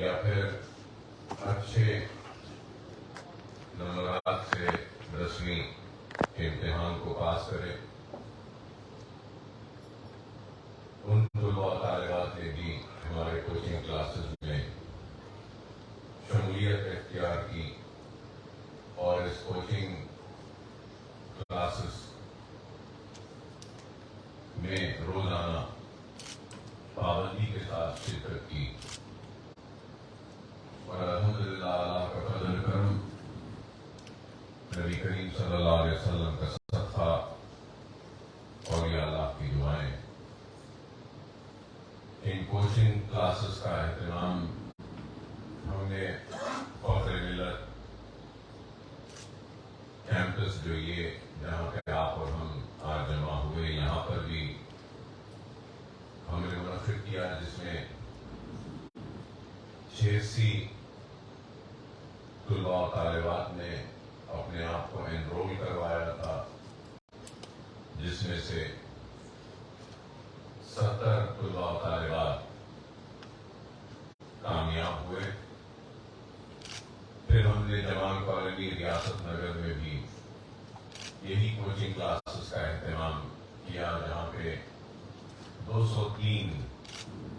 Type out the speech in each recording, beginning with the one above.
یا پھر اچھے نمبرات سے 10ویں کے امتحان کو پاس کرے. ان طلباء و طالبات نے بھی ہمارے کوچنگ کلاسز میں شمولیت اختیار کی اور اس کوچنگ کلاسز میں روزانہ پابندی کے ساتھ شرکت کی. اور الحمدللہ اللہ کا فضل کرم، نبی کریم صلی اللہ علیہ وسلم کا صدقہ، اولیاء اللہ کی دعائیں، ان کوچنگ کلاسز کا اہتمام ہم نے فخر ملت کیمپس جو یہ جہاں پہ آپ اور ہم آج جمع ہوئے، یہاں پر بھی ہم نے منعقد کیا، جس میں 86 طلباء و طالبات نے اپنے آپ کو انرول کروایا تھا، جس میں سے 70 طلباء و طالبات کامیاب ہوئے. پھر ہم نے جوان کالونی ریاست نگر میں بھی یہی کوچنگ کلاسز کا اہتمام کیا، جہاں پہ 203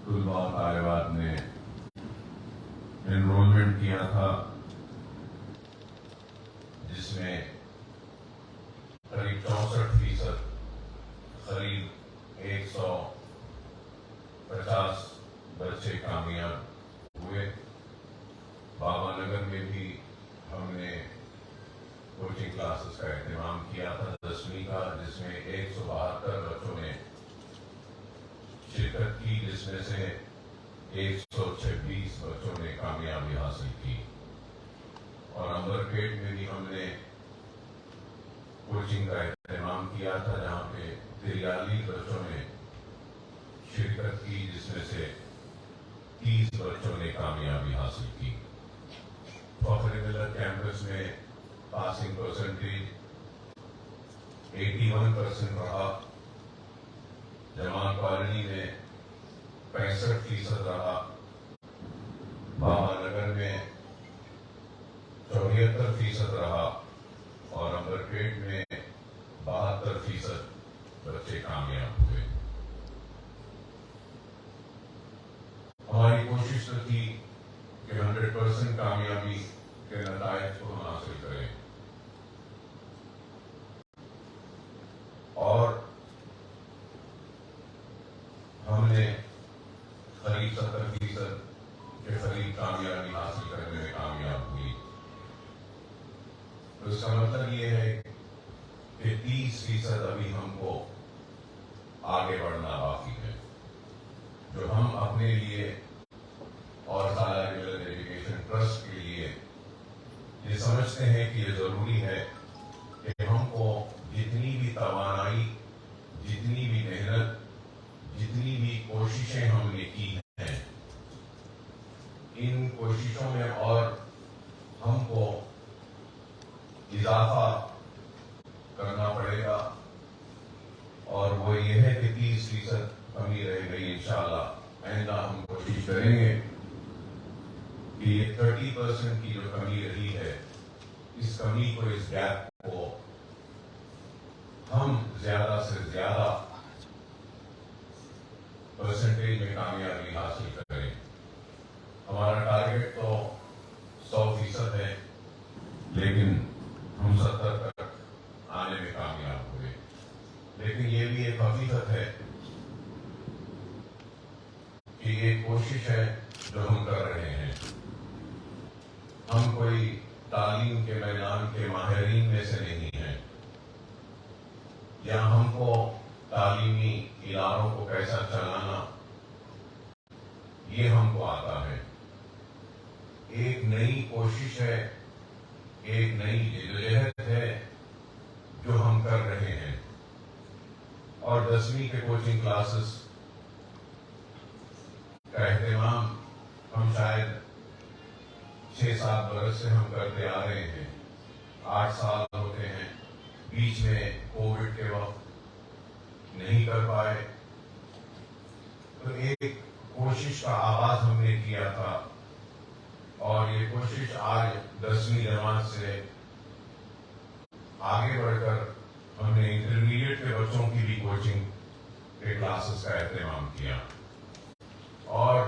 طلباء و طالبات نے انرولمنٹ کیا تھا، جس میں قریب 64% قریب 150 بچے کامیاب ہوئے. بابا نگر میں بھی ہم نے کوچنگ کلاسز کا اہتمام کیا تھا 10ویں کا، جس میں 172 بچوں نے شرکت کی، جس میں سے 126 بچوں نے کامیابی حاصل کی. اور امبرپیٹ میں بھی ہم نے کوچنگ کا اہتمام کیا تھا، جہاں پہ 43 بچوں نے شرکت کی، جس میں سے 30 بچوں نے کامیابی حاصل کی. فخر ملت کیمپس میں پاسنگ پرسنٹیج 81% رہا، جوان کالونی میں 65% رہا، بابا نگر میں 74% رہا، اور امبرپیٹ میں 72% بچے کامیاب ہوئے. ہماری کوشش تو تھی کہ 100% کامیابی کے نتائج کو ہم حاصل کریں، اور ہم نے قریب 70% کے قریب کامیابی حاصل کرنے میں کامیاب ہوئی. تو اس کا مطلب یہ ہے کہ 30% ابھی ہم کو آگے بڑھنا باقی ہے، جو ہم اپنے لیے اور سالہ ملت ایجوکیشن ٹرسٹ کے لیے یہ سمجھتے ہیں کہ یہ ضروری ہے کہ ہم کو جتنی بھی توانائی، جتنی بھی محنت، جتنی بھی کوششیں ہم نے کی ہیں، ان کوششوں میں اور ہم کو اضافہ کرنا پڑے گا. اور وہ یہ ہے کہ 30% کمی رہ گئی. انشاءاللہ آئندہ ہم کوشش کریں گے کہ یہ 30% کی جو کمی رہی ہے، اس کمی کو، اس گیپ کو ہم زیادہ سے زیادہ پرسنٹیج میں کامیابی حاصل کریں. ہمارا ٹارگیٹ تو 100% ہے، لیکن ہم 70 تک آنے میں کامیاب ہوئے. لیکن یہ بھی ایک حقیقت ہے کہ یہ کوشش ہے جو ہم کر رہے ہیں. ہم کوئی تعلیم کے میدان کے ماہرین میں سے نہیں ہیں، یا ہم کو تعلیمی اداروں کو کیسا چلانا یہ ہم کو آتا ہے. ایک نئی کوشش ہے، ایک نئی جدوجہد ہے جو ہم کر رہے ہیں. اور 10ویں کے کوچنگ کلاسز کا اہتمام ہم شاید 6-7 برس سے ہم کرتے آ رہے ہیں. 8 سال ہوتے ہیں. بیچ میں کووڈ کے وقت نہیں کر پائے، تو ایک کوشش کا آغاز ہم نے کیا تھا اور یہ کوشش آج 10ویں جماعت سے آگے بڑھ کر ہم نے انٹرمیڈیٹ کے بچوں کی بھی کوچنگ کے کلاسز کا اہتمام کیا، اور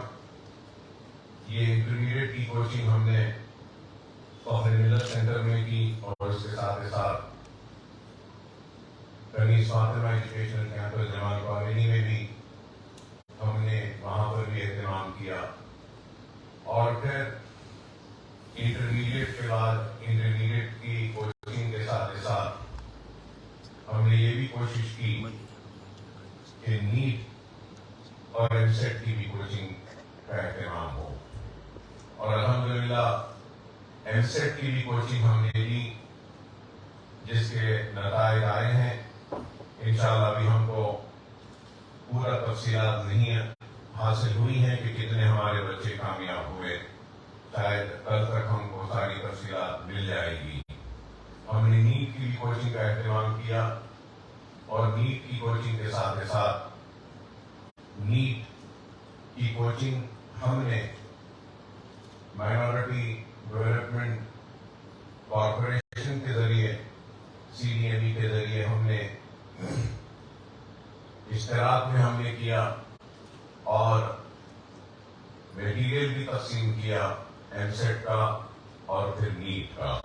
یہ انٹرمیڈیٹ کی کوچنگ ہم نے فخر ملت سینٹر میں کی، اور اس کے ساتھ ساتھ کنیز فاطمہ ایجوکیشنل کیمپس جمال کالونی میں بھی ہم نے وہاں پر بھی اہتمام کیا، اور پھر انٹرمیڈیٹ کے بعد انٹرمیڈیٹ کی کوچنگ کے ساتھ ہم نے یہ بھی کوشش کی کہ نیٹ اور ایم سیٹ کی بھی کوچنگ کا اہتمام ہو، اور الحمدللہ ایم سیٹ کی بھی کوچنگ ہم نے لی، جس کے نتائج آئے ہیں۔ انشاءاللہ ابھی ہم کو پورا تفصیلات نہیں حاصل ہوئی ہیں کہ کتنے ہمارے بچے کامیاب ہوئے، شاید کل تک ہم کو ساری تفصیلات مل جائے گی۔ ہم نے نیٹ کی بھی کوچنگ کا اہتمام کیا، اور نیٹ کی کوچنگ کے ساتھ نیٹ کی کوچنگ ہم نے مائنورٹی ڈیولپمنٹ کارپوریشن کے ذریعے، CDME کے ذریعے ہم نے اشتراک میں ہم نے کیا، اور میٹیریل بھی تقسیم کیا ایم سیٹ کا اور پھر نیٹ کا۔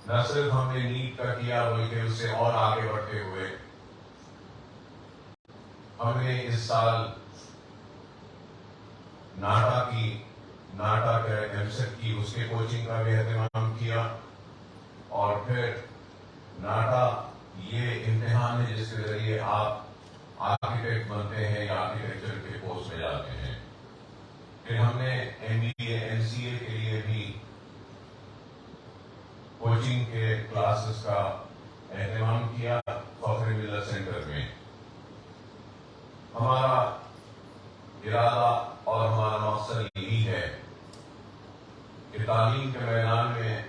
نہ صرف ہم نے نیٹ کا کیا بلکہ اس سے اور آگے بڑھتے ہوئے ہم نے اس سال ناٹا کے ایم سیٹ کی اس کے کوچنگ کا بھی اہتمام کیا، اور پھر ناٹا یہ امتحان ہے جس کے ذریعے آپ آرکیٹیکٹ بنتے ہیں یا آرکیٹیکچر کے کورس میں جاتے ہیں۔ پھر ہم نے MBA MCA کے لیے بھی کوچنگ کے کلاسز کا اہتمام کیا فخر ملت سینٹر میں۔ ہمارا ارادہ اور ہمارا مقصد یہی ہے کہ تعلیم کے میدان میں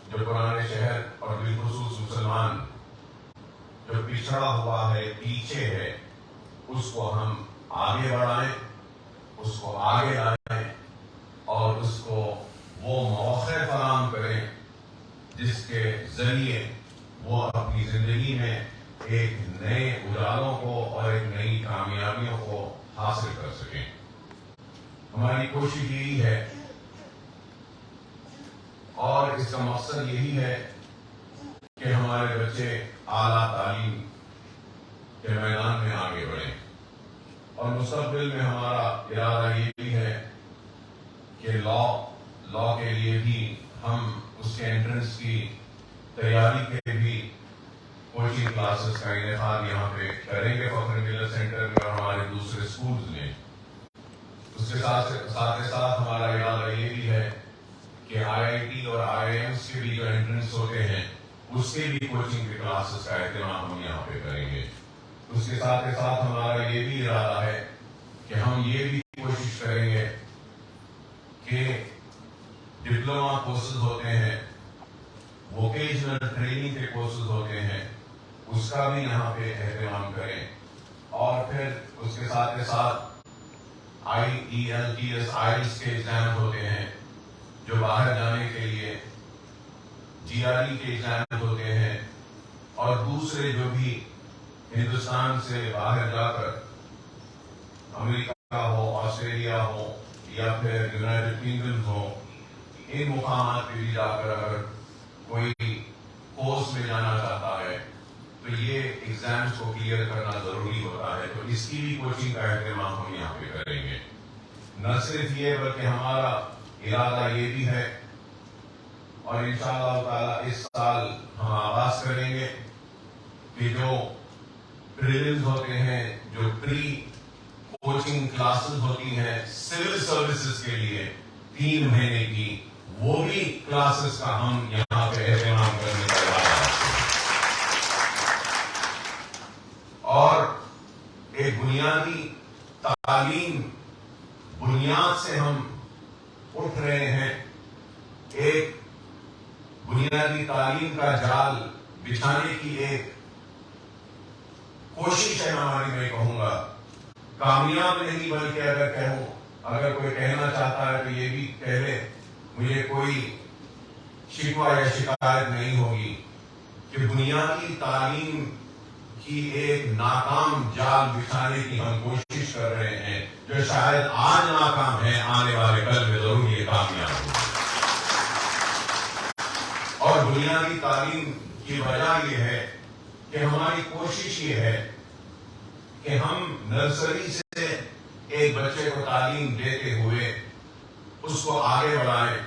جو پرانے شہر اور بالخصوص مسلمان جو پچھڑا ہوا ہے، پیچھے ہے، اس کو ہم آگے بڑھائیں، اس کو آگے لائیں، اور اس کو وہ مواقع فراہم کریں جس کے ذریعے وہ اپنی زندگی میں ایک نئے اجالوں کو اور ایک نئی کامیابیوں کو حاصل کر سکیں۔ ہماری کوشش یہی ہے، اور اس کا مقصد یہی ہے کہ ہمارے بچے اعلیٰ تعلیم کے میدان میں آگے بڑھیں، اور مستقبل میں ہمارا ارادہ یہ بھی ہے کہ لا کے لیے بھی ہم اس کے انٹرنس کی تیاری کے بھی کوچنگ کلاسز کا انعقاد یہاں پہ کریں گے فخر ملت سینٹر میں اور ہمارے دوسرے اسکولز میں۔ اس کے ساتھ ہمارا ارادہ یہ بھی ہے کہ IIT اور IIMs کے بھی جو انٹرنس ہوتے ہیں اس کے بھی کوچنگ کے کلاسز کا اہتمام ہم یہاں پہ کریں گے۔ اس کے ساتھ ہمارا یہ بھی ارادہ ہے کہ ہم یہ بھی کوشش کریں گے کہ ڈپلوما کورسز ہوتے ہیں، ووکیشنل ٹریننگ کے کورسز ہوتے ہیں، اس کا بھی یہاں پہ اہتمام کریں، اور پھر اس کے ساتھ IELTS IELTS کے ایگزام ہوتے ہیں جو باہر جانے کے لیے، GRE کے ایگزام ہوتے ہیں، اور دوسرے جو بھی ہندوستان سے باہر جا کر امریکہ ہو، آسٹریلیا ہو یا پھر یونائٹڈ کنگڈم ہو، ان مقامات پہ بھی جا کر اگر کوئی کورس میں جانا چاہتا ہے تو یہ ایگزامز کو کلیئر کرنا ضروری ہوتا ہے، تو اس کی بھی کوچنگ کا اہتمام ہم یہاں پہ کریں گے۔ نہ صرف یہ بلکہ ہمارا ارادہ یہ بھی ہے، اور انشاءاللہ تعالی اس سال ہم آغاز کریں گے کہ جو پریلیمز ہوتے ہیں، جو پری کوچنگ کلاسز ہوتی ہیں سول سروسز کے لیے 3 مہینے کی، وہ بھی کلاسز کا ہم یہاں پہ اہتمام کرنے کا ارادہ ہے، اور ایک بنیادی تعلیم بنیاد سے ہم اٹھ رہے ہیں، ایک بنیادی تعلیم کا جال بچھانے کی ایک کوشش ہے ہماری، میں کہوں گا کامیاب نہیں بلکہ اگر کہوں اگر کوئی کہنا چاہتا ہے تو یہ بھی کہہ لے، مجھے کوئی شکوہ یا شکایت نہیں ہوگی کہ بنیادی تعلیم کی ایک ناکام جال بچھانے کی ہم کوشش کر رہے ہیں، جو شاید آج ناکام ہے، آنے والے کل میں ضرور یہ کامیاب ہوگی۔ اور بنیادی تعلیم کی وجہ یہ ہے کہ ہماری کوشش یہ ہے کہ ہم نرسری سے ایک بچے کو تعلیم دیتے ہوئے اس کو آگے بڑھائیں،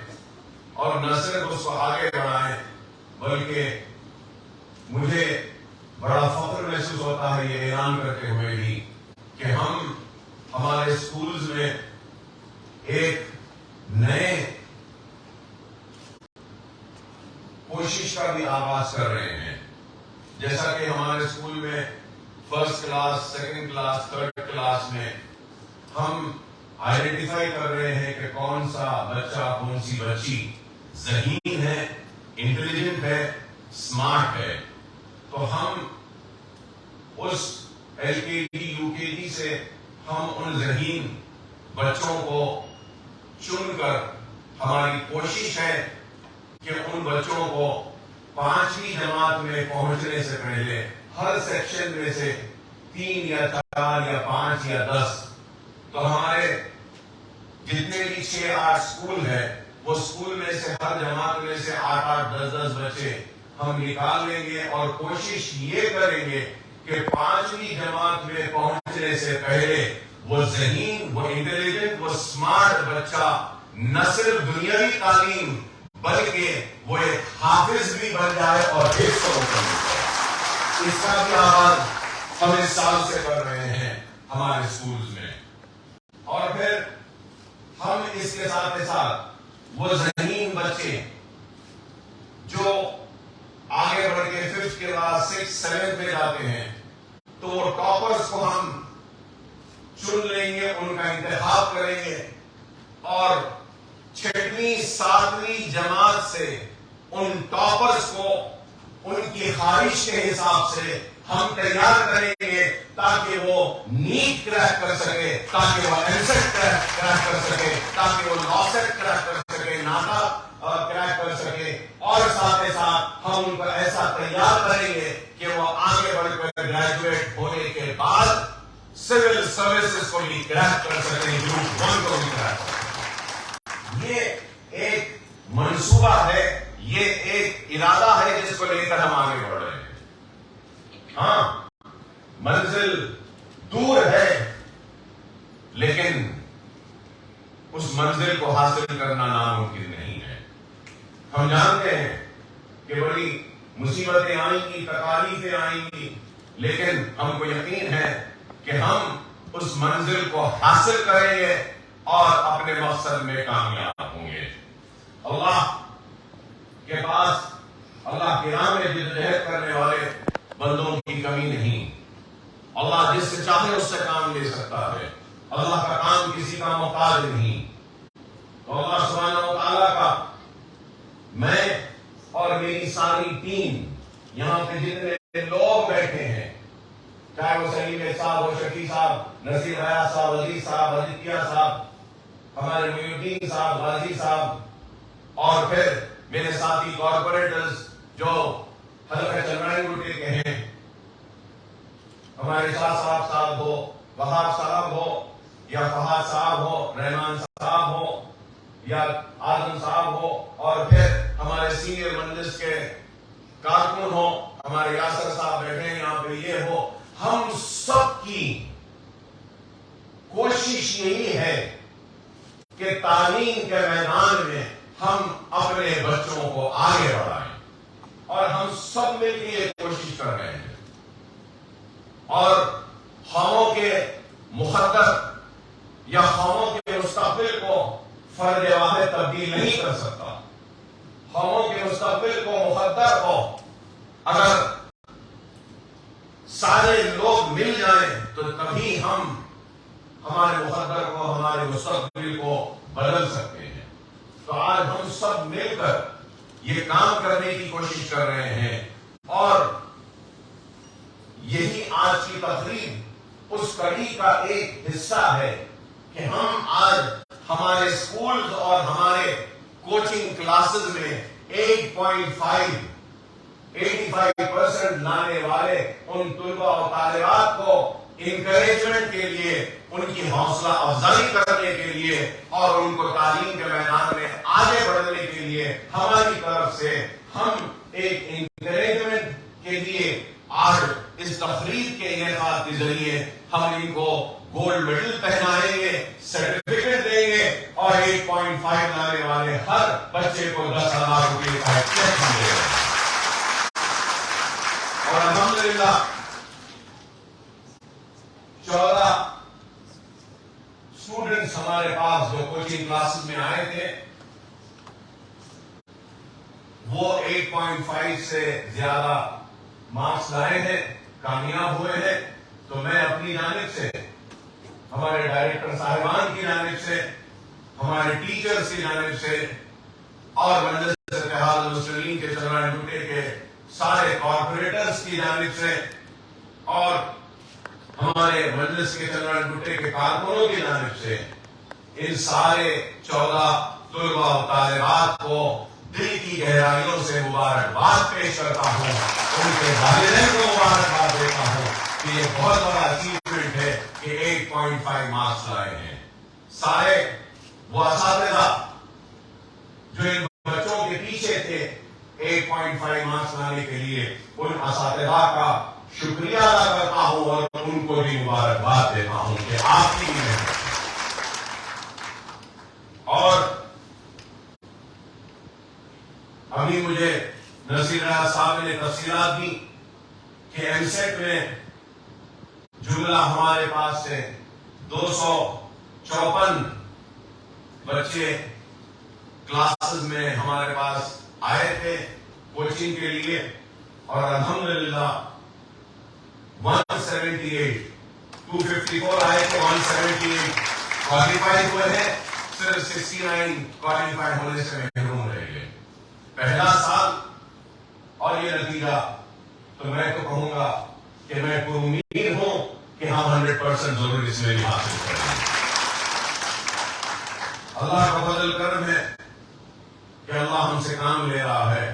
اور نہ صرف اس کو آگے بڑھائیں بلکہ مجھے بڑا فخر محسوس ہوتا ہے یہ اعلان کرتے ہوئے بھی کہ ہم ہمارے اسکولز میں ایک نئے کوشش کا بھی آغاز کر رہے ہیں۔ جیسا کہ ہمارے اسکول میں first class, second class, third class میں ہم آئیڈینٹیفائی کر رہے ہیں کہ کون سا بچہ، کون سی بچی ذہین ہے، انٹیلیجنٹ ہے، اسمارٹ ہے، تو ہم اس ایل کے جی، یو کے جی سے ہم ان ذہین بچوں کو چن کر ہماری کوشش ہے کہ ان بچوں کو 5ویں جماعت میں پہنچنے سے پہلے ہر سیکشن میں سے 3 یا 4 یا 5 یا 10، تو ہمارے جتنے بھی 6-8 اسکول ہیں وہ اسکول میں سے ہر جماعت میں سے 8-8، 10-10 بچے ہم نکال لیں گے، اور کوشش یہ کریں گے کہ 5ویں جماعت میں پہنچنے سے پہلے وہ ذہین، وہ انٹیلیجنٹ، وہ اسمارٹ بچہ نہ صرف دنیاوی تعلیم بلکہ وہ ایک حافظ بھی بن جائے اور حفظ کو کرے۔ اس کا بھی آغاز ہم اس سال سے کر رہے ہیں ہمارے اسکولز میں، اور پھر ہم اس کے ساتھ ساتھ وہ ذہین بچے جو آگے بڑھ کے 5th کلاس، 6th، 7th میں جاتے ہیں، تو وہ ٹاپرز کو ہم چن لیں گے، ان کا انتخاب کریں گے، اور 6ویں 7ویں جماعت سے ان ٹاپرز کو ان کی خواہش کے حساب سے ہم تیار کریں گے تاکہ وہ نیٹ کریک کر سکے، تاکہ وہ اینسیٹ کریک کر سکے، تاکہ وہ لاسٹ کریک کر سکے، ناٹا کریک کر سکے، اور ساتھ ساتھ ہم ان کو ایسا تیار کریں گے کہ وہ آگے بڑھ کر گریجویٹ ہونے کے بعد سول سروسز کو بھی کریک کر سکیں، گروپ 1 کو بھی کریک کر سکیں۔ یہ ایک منصوبہ ہے، یہ ایک ارادہ ہے جس کو لے کر ہم آگے بڑھ رہے ہیں۔ ہاں، منزل دور ہے، لیکن اس منزل کو حاصل کرنا ناممکن نہیں ہے۔ ہم جانتے ہیں کہ بڑی مصیبتیں آئیں گی، تکالیفیں آئیں گی، لیکن ہم کو یقین ہے کہ ہم اس منزل کو حاصل کریں گے اور اپنے مقصد میں کامیاب ہوں گے۔ اللہ کے پاس، اللہ کی راہ میں جدوجہد کرنے والے بندوں کی کمی نہیں۔ اللہ جس سے چاہے اس سے کام لے سکتا ہے، اللہ کا کام کسی کا محتاج نہیں۔ تو اللہ سبحانہ و تعالیٰ کا میں اور میری ساری ٹیم، یہاں پہ جتنے لوگ بیٹھے ہیں، چاہے وہ سلیم صاحب ہو، شفیع صاحب، نصیر حیات صاحب، عزیز صاحب، عزیزیہ صاحب، ہمارے محی الدین صاحب، غازی صاحب، اور پھر میرے ساتھی کارپوریٹرز جو حلقہ چندرائن گٹے کے ہیں، ہمارے شاہ صاحب ہو، وہاب صاحب ہو، یا فہد صاحب ہو، رحمان صاحب ہو، یا آدم صاحب ہو، اور پھر ہمارے سینئر مجلس کے کارکن ہو، ہمارے یاسر صاحب بیٹھے ہیں یہاں پہ، یہ ہو، ہم سب کی کوشش یہی ہے کہ تعلیم کے میدان میں ہم اپنے بچوں کو آگے بڑھائیں، اور ہم سب مل کے یہ کوشش کر رہے ہیں۔ اور قوموں کے مقدر یا قوموں کے مستقبل کو فرد واحد تبدیل نہیں کر سکتا۔ قوموں کے مستقبل کو، مقدر کو اگر سارے لوگ مل جائیں تو تبھی ہم ہمارے مقدر کو، ہمارے مستقبل کو بدل سکتے ہیں۔ تو آج ہم سب مل کر یہ کام کرنے کی کوشش کر رہے ہیں، اور یہی آج کی تقریب اس کڑی کا ایک حصہ ہے کہ ہم آج ہمارے اسکولز اور ہمارے کوچنگ کلاسز میں 85% لانے والے ان طلباء اور طالبات کو انکریجمنٹ کے لیے، ان کی حوصلہ افزائی کرنے کے لیے اور ان کو تعلیم کے میدان میں آگے بڑھنے کے لیے ہماری طرف سے ہم ایک انکریجمنٹ کے لیے آج اس تقریب کے انعقاد کے ذریعے ہم ان کو گولڈ میڈل پہنائیں گے، سرٹیفکیٹ دیں گے اور 8.5 لانے والے ہر بچے کو 10,000 روپے کا چیک ملے گا۔ اور الحمدللہ 14 اسٹوڈنٹس ہمارے پاس جو کوچنگ کلاسز میں آئے تھے وہ 8.5 سے زیادہ مارکس لائے ہیں، کامیاب ہوئے ہیں۔ تو میں اپنی جانب سے، ہمارے ڈائریکٹر صاحبان کی جانب سے، ہمارے ٹیچرز کی جانب سے اور مجلس اتحاد المسلمین کے چندران ڈوٹے کے سارے کارپوریٹرز کی جانب سے اور ہمارے مجلس کے چندران ڈوٹے کے کارکنوں کی جانب سے ان سارے 14 طلباء و طالبات کو دل کی گہرائیوں سے مبارکباد پیش کرتا ہوں، ان کے والدین کو مبارکباد دیتا ہوں کہ یہ بہت بڑا اچیومنٹ ہے کہ 8.5 مارکس لائے ہیں۔ سارے وہ اساتذہ جو ان بچوں کے پیچھے تھے 8.5 مارکس لانے کے لیے، ان اساتذہ کا شکریہ ادا کرتا ہوں اور ان کو بھی مبارکباد دیتا ہوں کہ آپ کی محنت۔ اور ابھی مجھے نصیر راز صاحب نے تفصیلات دی کہ ایم سیٹ میں جملہ ہمارے پاس سے 254 بچے کلاسز میں ہمارے پاس آئے تھے کوچنگ کے لیے اور الحمدللہ 254 آئے تھے، 178 کوالیفائی ہوئے ہیں، صرف 69 کوالیفائی ہونے سے محروم رہ گئے۔ پہلا سال اور یہ نتیجہ تو میں تو کہوں گا کہ میں پر امید ہوں کہ ہم 100% ضرور اس میں بھی حاصل کریں گے۔ اللہ کا فضل کرم ہے کہ اللہ ہم سے کام لے رہا ہے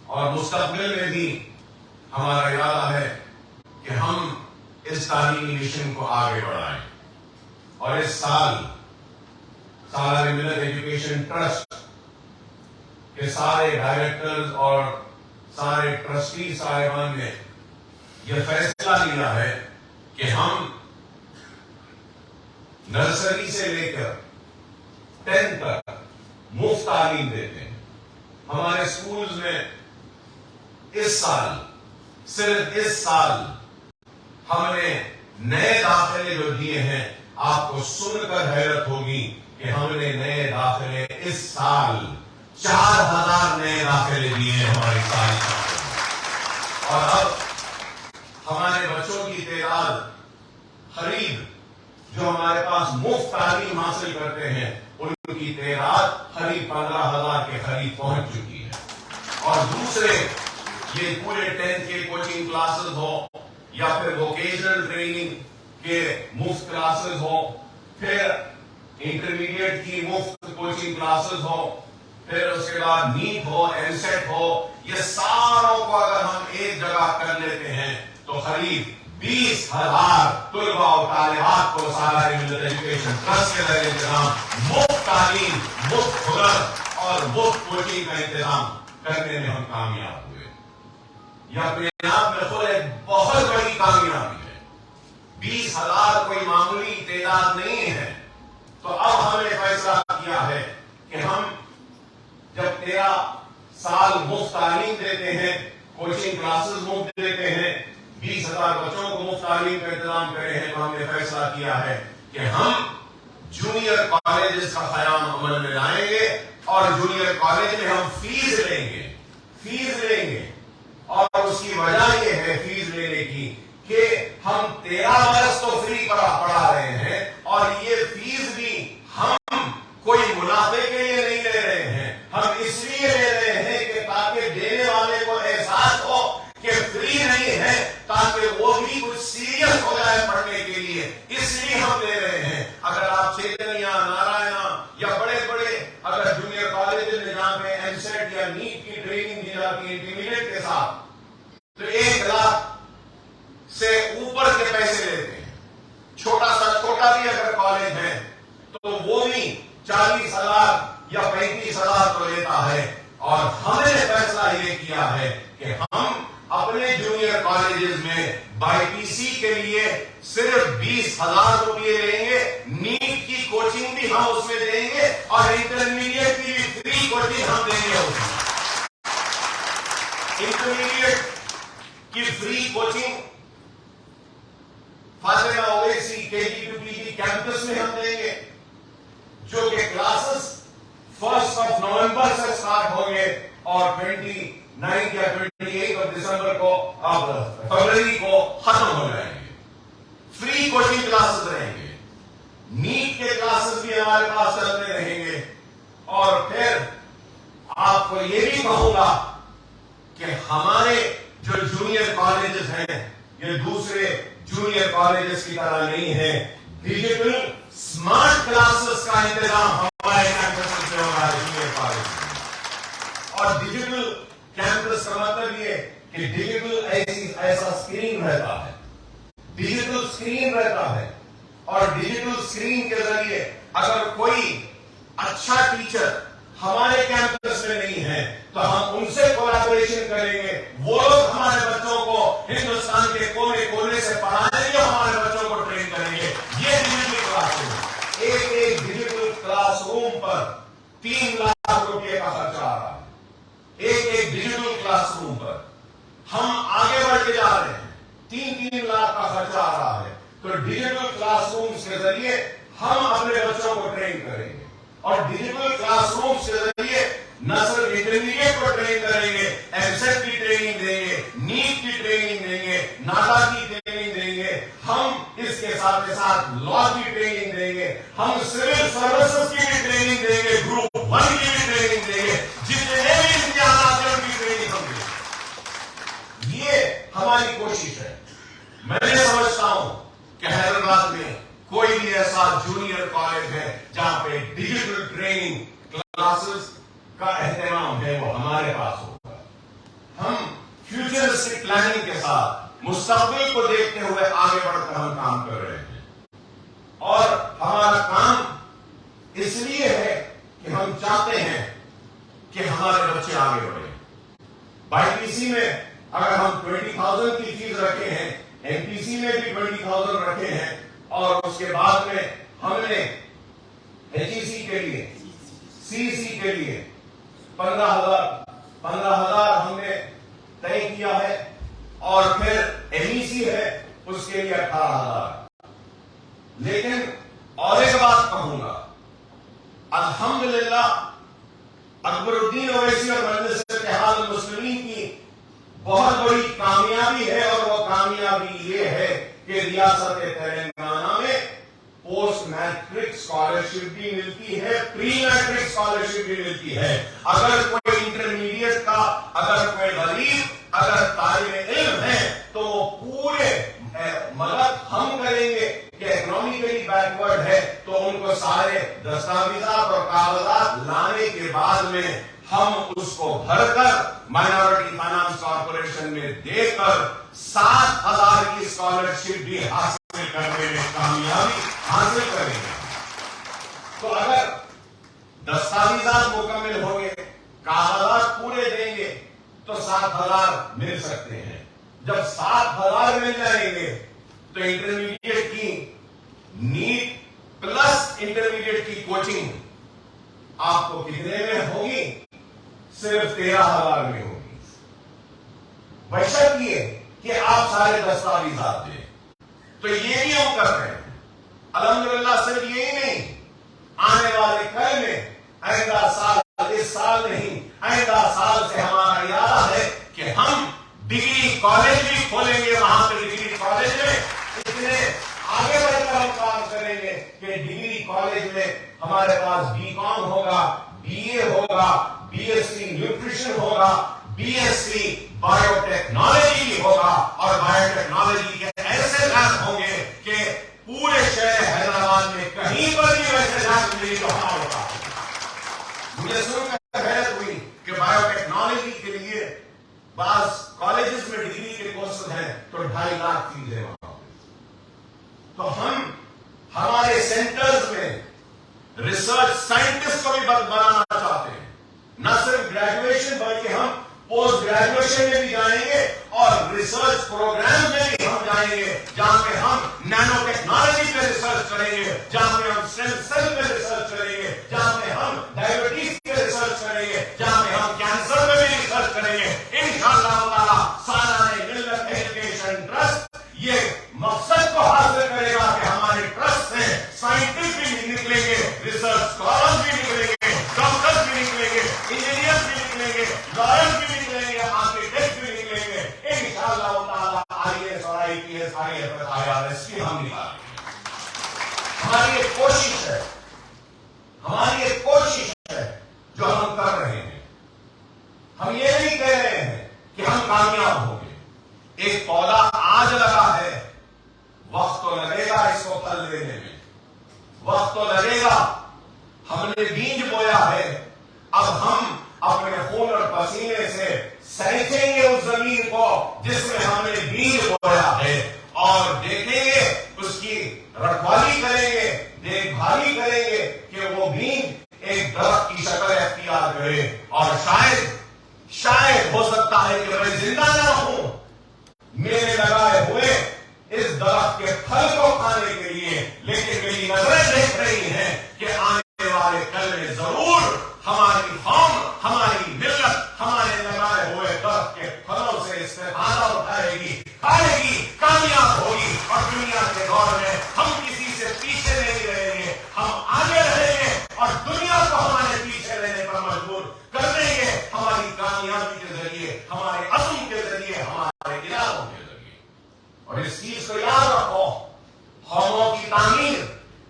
اور مستقبل میں بھی ہمارا ارادہ ہے کہ ہم اس تعلیمی مشن کو آگے بڑھائیں اور اس سال سالار ملت ایجوکیشن ٹرسٹ کے سارے ڈائریکٹرز اور سارے ٹرسٹی صاحبان نے یہ فیصلہ لیا ہے کہ ہم نرسری سے لے کر 10 تک مفت تعلیم دیتے ہیں۔ ہمارے اسکولز میں اس سال، صرف اس سال ہم نے نئے داخلے جو دیے ہیں، آپ کو سن کر حیرت ہوگی کہ ہم نے نئے داخلے اس سال 4,000 نئے داخلے دیے ہیں ہماری ساری شاعری۔ اور اب ہمارے بچوں کی تعداد قریب جو ہمارے پاس مفت تعلیم حاصل کرتے ہیں ان کی تعداد قریب 15,000 کے قریب پہنچ چکی ہے۔ اور دوسرے یہ پورے 10 کے کوچنگ کلاسز ہو یا پھر ووکیشنل ٹریننگ کے مفت کلاسز ہو، پھر انٹرمیڈیٹ کی مفت کوچنگ کلاسز ہو، پھر اس کے بعد نیٹ ہو، ایم سیٹ ہو، یہ ساروں کو اگر ہم ایک جگہ کر لیتے ہیں تو قریب 20,000 طلباء و طالبات کو سالار ملت ایجوکیشن ٹرسٹ کے ذریعے انتظام مفت تعلیم، مفت ہنر اور مفت کوچنگ کا انتظام کرنے میں ہم کامیاب ہوئے۔ یہ اپنے آپ میں خود ایک بہت بڑی کامیابی ہے۔ 20,000 کوئی معمولی تعداد نہیں ہے۔ تو اب ہم نے فیصلہ کیا ہے کہ ہم جب 13 سال مفت تعلیم دیتے ہیں، کوچنگ کلاسز مفت دیتے ہیں، 20,000 بچوں کو مفت تعلیم کا انتظام کرے ہیں، تو ہم نے فیصلہ کیا ہے کہ ہم جونیئر کالجز کا قیام عمل میں لائیں گے اور جونیئر کالج میں ہم فیس لیں گے اور اس کی وجہ یہ ہے فیس لینے کی کہ ہم 13 برس تو فری پڑھا رہے ہیں اور یہ فیس بھی ہم کوئی منافع کے لیے نہیں لے رہے ہیں، ہم اس لیے لے رہے ہیں کہ تاکہ دینے والے کو احساس ہو کہ فری نہیں ہے، تاکہ وہ بھی کچھ سیریس ہو جائے پڑھنے کے لیے، اس لیے ہم لے رہے ہیں۔ ہیں. اگر آپ چیتنیا، نارائنا یا بڑے بڑے اگر جونیئر کالج میں جہاں پہ ایم سیٹ یا نیٹ کی ٹریننگ دی جاتی ہے انٹرمیڈیٹ کے ساتھ، تو 1 لاکھ سے اوپر کے پیسے لیتے ہیں. چھوٹا بھی اگر کالج ہے تو وہ بھی 40,000 یا 35,000 تو لیتا ہے. اور ہم نے فیصلہ یہ کیا ہے کہ ہم اپنے جونیئر کالجز میں بائی پی سی کے لیے صرف 20,000 روپئے لیں گے. نیٹ کی کوچنگ بھی ہم اس میں دیں گے اور انٹرمیڈیٹ کی بھی فری کوچنگ ہم دیں گے. انٹرمیڈیٹ کی free coaching Fatima Owaisi KG2PG campus میں ہم دیں گے، جو کہ کلاسز 1 نومبر سے سٹارٹ ہوں گے اور 29 یا 28 دسمبر کو فروری کو ختم ہو جائیں گے. فری کوچنگ کلاسز رہیں گے. نیٹ کے کلاسز بھی ہمارے پاس چلتے رہیں گے. اور پھر آپ کو یہ بھی کہوں گا کہ ہمارے جو جونیئر کالجز ہیں یہ دوسرے جونیئر کالجز کی طرح نہیں ہے. ڈیجیٹل سمارٹ کلاسز کا انتظام ہمارے کیمپس میں ہوگا جونیئر کالج میں. اور ڈیجیٹل کیمپس کا مطلب یہ کہ ڈیجیٹل ایسا اسکرین رہتا ہے، ڈیجیٹل اسکرین رہتا ہے. اور ڈیجیٹل اسکرین کے ذریعے اگر کوئی اچھا ٹیچر ہمارے کیمپس میں نہیں ہے تو ہم ان سے کولیبریشن کریں گے. وہ لوگ ہمارے بچوں کو ہندوستان کے کونے کونے سے پڑھائیں گے، ہمارے بچوں کو ٹرین کریں گے. یہ ڈیجیٹل کلاس روم، ایک ڈیجیٹل کلاس روم پر 3 لاکھ روپے کا خرچہ آ رہا ہے. ایک ڈیجیٹل کلاس روم پر ہم آگے بڑھ کے جا رہے ہیں. 3 لاکھ کا خرچہ آ رہا ہے. تو ڈیجیٹل کلاس رومز کے ذریعے ہم اپنے بچوں کو ٹرین کریں گے. اور ڈیجیٹل کلاس رومز کے ذریعے نہ صرف انٹرمیڈیٹ کو ٹرین کریں گے، ایم سیٹ کی ٹریننگ دیں گے، نیٹ کی ٹریننگ دیں گے، ناٹا کی ٹریننگ دیں گے. ہم اس کے ساتھ لا کی ٹریننگ دیں گے، ہم سول سروسز کی بھی ٹریننگ دیں گے، گروپ 1 کی بھی ٹریننگ دیں گے. جتنے بھی امتحانات ہیں ان کی ٹریننگ ہم دیں گے. یہ ہماری کوشش ہے. میں سمجھتا ہوں کہ حیدرآباد میں کوئی بھی ایسا جونیئر کالج ہے جہاں پہ ڈیجیٹل ٹریننگ کلاسز کا اہتمام ہے، وہ ہمارے پاس ہوگا. ہم فیوچرسٹک پلاننگ کے ساتھ مستقبل کو دیکھتے ہوئے آگے بڑھ کر ہم کام کر رہے ہیں. اور ہمارا کام اس لیے ہے کہ ہم چاہتے ہیں کہ ہمارے بچے آگے بڑھیں. بائی پی سی میں اگر ہم 20,000 کی فیس رکھے ہیں، ایم پی سی میں بھی 20,000 رکھے ہیں، اور اس کے بعد میں ہم نے ایچ ای سی کے لیے، سی سی کے لیے 15,000 ہم نے طے کیا ہے. اور پھر ایم ای سی ہے اس کے لیے 18,000. لیکن اور ایک بات کہوں گا، الحمدللہ اکبر الدین اویسی اور مجلس اتحاد المسلمین کی بہت بڑی کامیابی ہے. اور وہ کامیابی یہ ہے کہ ریاست تلنگانہ میں پوسٹ میٹرک اسکالرشپ بھی ملتی ہے، پری میٹرک اسکالرشپ بھی ملتی ہے. اگر کوئی انٹرمیڈیٹ کا اگر کوئی غریب اگر طالب علم ہے تو وہ پورے مدد ہم کریں گے کہ اکنامیکلی بیکورڈ ہے تو ان کو سارے دستاویزات اور کاغذات لانے کے بعد میں ہم اس کو بھر کر مائنورٹی فائنانس کارپوریشن میں دے کر 7,000 کی اسکالرشپ بھی حاصل کرنے میں کامیابی حاصل کریں گے. تو اگر دستاویزات مکمل ہوں گے، کاغذات پورے دیں گے تو 7,000 مل سکتے ہیں. جب 7,000 مل جائیں گے تو انٹرمیڈیٹ کی نیٹ پلس انٹرمیڈیٹ کی کوچنگ آپ کو کتنے میں ہوگی؟ صرف 13,000 میں ہوگی. بشرط یہ کہ آپ سارے دستاویزات دیں. تو یہ بھی ہم کر رہے ہیں. الحمدللہ صرف یہی نہیں، آنے والے کل میں آئندہ سال، اس سال نہیں، آئندہ سال سے ہمارا ارادہ ہے کہ ہم ڈگری کالج بھی کھولیں گے. وہاں پہ ڈگری کالج میں اتنے آگے بڑھ کر ہم کام کریں گے کہ ڈگری کالج میں ہمارے پاس بی کام ہوگا، بی اے ہوگا، بی ایس سی نیوٹریشن ہوگا، B S C biotechnology ہوگا. اور بایو ٹیکنالوجی کے ایسے لیب ہوں گے کہ پورے شہر حیدرآباد میں مجھے سن کر حیرت ہوئی کہ بایو ٹیکنالوجی کے لیے بعض کالجز میں ڈگری کے کورسز ہیں تو 2.5 لاکھ فیس ہے وہاں پہ. تو ہم ہمارے سینٹرز میں ریسرچ سائنٹسٹ کو بھی بنانا چاہتے ہیں. نہ صرف گریجویشن بلکہ ہم پوسٹ گریجویشن میں بھی جائیں گے اور ریسرچ پروگرام میں بھی ہم جائیں گے جہاں پہ ہم نینو ٹیکنالوجی پہ ریسرچ کریں گے, جہاں پہ ہم اسٹیم سیل پہ ریسرچ کریں گے, جہاں پہ ہم ڈائبٹیز پہ ریسرچ کریں گے, جہاں پہ ہم کینسر میں بھی ریسرچ کریں گے. انشاءاللہ تعالی سالانہ ملت ایجوکیشن ٹرسٹ یہ مقصد کو حاصل کرے گا کہ ہمارے ٹرسٹ سے سائنٹسٹ بھی نکلیں گے, ریسرچ اسکالرز بھی نکلیں گے, ڈاکٹرز بھی نکلیں گے, انجینئرز بھی نکلیں گے, لائرز بھی نکلیں گے, آرکیٹیکٹ بھی نکلیں گے. انشاءاللہ تعالی IAS اور IPS IFS IRS بھی ہم نکالیں گے. ہماری ایک کوشش ہے, ہماری ایک کوشش ہے جو ہم کر رہے ہیں. ہم یہ نہیں کہہ رہے ہیں کہ ہم کامیاب ہوں گے. ایک پودا آج لگا ہے, وقت تو لگے گا اس کو پھل دینے میں, وقت تو لگے گا. ہم نے بیج بویا ہے, اب ہم اپنے خون اور پسینے سے سینچیں گے اس زمین کو جس میں ہم نے بیج بویا ہے, اور دیکھیں گے اس کی رکھوالی کریں گے, دیکھ بھالی کریں گے کہ وہ بیج ایک درخت کی شکل اختیار کرے. اور شاید ہو سکتا ہے کہ میں زندہ نہ ہوں, میرے لگائے ہوئے اس درخت کے پھل کو کھانے کے لیے, لیکن میری نظریں دیکھ رہی ہیں کہ آنے والے کل میں ضرور ہماری قوم, ہماری ملت ہمارے لگائے ہوئے درخت کے پھلوں سے استفادہ اٹھائے گی, کھائے گی, کامیاب ہوگی. اور دنیا کے دور میں ہم کسی سے پیچھے نہیں رہیں گے, ہم آگے رہیں گے اور دنیا کو ہمارے پیچھے رہنے پر مجبور کر دیں گے, ہماری کامیابی کے ذریعے, ہمارے عزم کے ذریعے, ہمارے ارادوں کے ذریعے. اور اس چیز کو یاد رکھو, قوموں کی تعمیر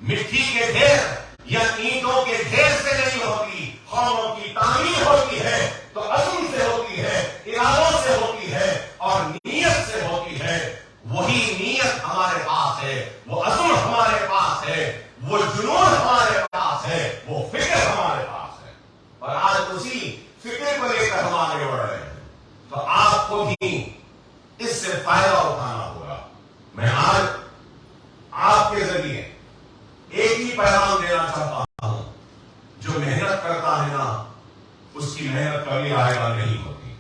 مٹی کے ڈھیر یا اینٹوں کے ڈھیر سے نہیں ہوتی. قوموں کی تعمیر ہوتی ہے تو عزم سے ہوتی ہے, ارادوں سے ہوتی ہے اور نیت سے ہوتی ہے. وہی نیت ہمارے پاس ہے, وہ عزم ہمارے پاس ہے, وہ جنون ہمارے پاس ہے, وہ فکر ہمارے پاس ہے. اور آج اسی فکر کو لے کر ہم آگے بڑھ رہے ہیں. تو آپ کو بھی اس سے فائدہ اٹھانا ہوگا. میں آج آپ کے ذریعے ایک ہی پیغام دینا چاہتا ہوں, جو محنت کرتا ہے نا اس کی محنت کبھی آئے گا نہیں ہوتی,